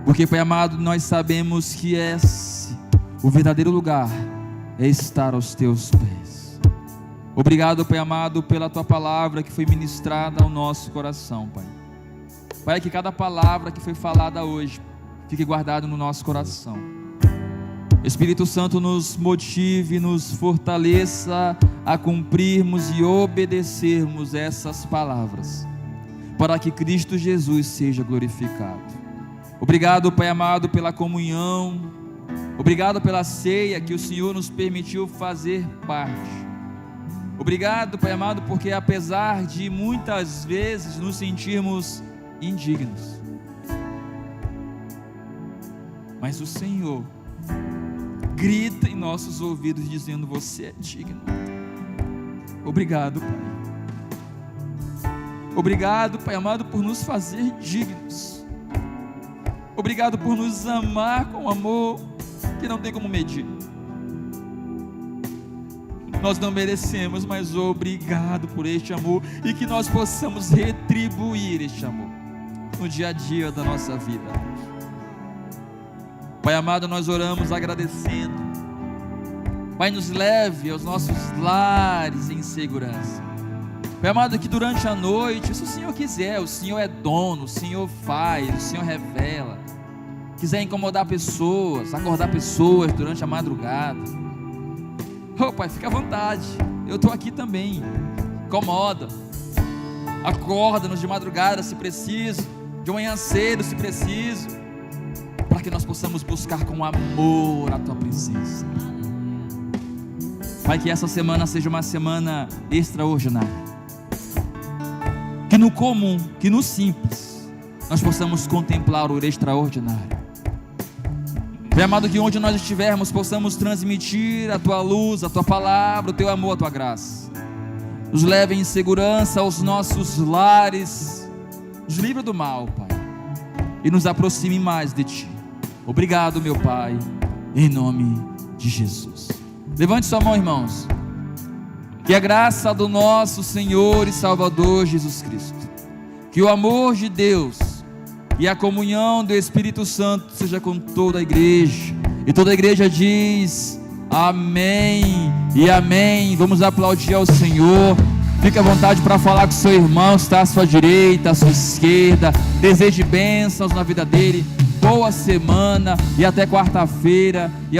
Porque, Pai amado, nós sabemos que o verdadeiro lugar é estar aos Teus pés. Obrigado, Pai amado, pela Tua palavra que foi ministrada ao nosso coração, Pai. Pai, que cada palavra que foi falada hoje fique guardada no nosso coração. Espírito Santo, nos motive, nos fortaleça a cumprirmos e obedecermos essas palavras, para que Cristo Jesus seja glorificado. Obrigado, Pai amado, pela comunhão. Obrigado pela ceia que o Senhor nos permitiu fazer parte. Obrigado, Pai amado, porque apesar de muitas vezes nos sentirmos indignos, mas o Senhor grita em nossos ouvidos dizendo: você é digno. Obrigado, Pai. Obrigado, Pai amado, por nos fazer dignos. Obrigado por nos amar com amor que não tem como medir. Nós não merecemos, mas obrigado por este amor, e que nós possamos retribuir este amor no dia a dia da nossa vida. Pai amado, nós oramos agradecendo. Pai, nos leve aos nossos lares em segurança. Pai amado, que durante a noite, se o Senhor quiser, o Senhor é dono, o Senhor faz, o Senhor revela. Quiser incomodar pessoas, acordar pessoas durante a madrugada, oh Pai, fica à vontade, eu estou aqui também. Incomoda, acorda-nos de madrugada se preciso, de manhã cedo se preciso, para que nós possamos buscar com amor a Tua presença. Pai, que essa semana seja uma semana extraordinária, que no comum, que no simples, nós possamos contemplar o extraordinário. Pai amado, que onde nós estivermos possamos transmitir a Tua luz, a Tua palavra, o Teu amor, a Tua graça. Nos leve em segurança aos nossos lares, nos livre do mal, Pai, e nos aproxime mais de Ti. Obrigado, meu Pai, em nome de Jesus. Levante sua mão, irmãos. Que a graça do nosso Senhor e Salvador Jesus Cristo, que o amor de Deus e a comunhão do Espírito Santo seja com toda a igreja. E toda a igreja diz amém e amém. Vamos aplaudir ao Senhor. Fique à vontade para falar com seu irmão, está à sua direita, à sua esquerda. Deseje bênçãos na vida dele. Boa semana e até quarta-feira. E aos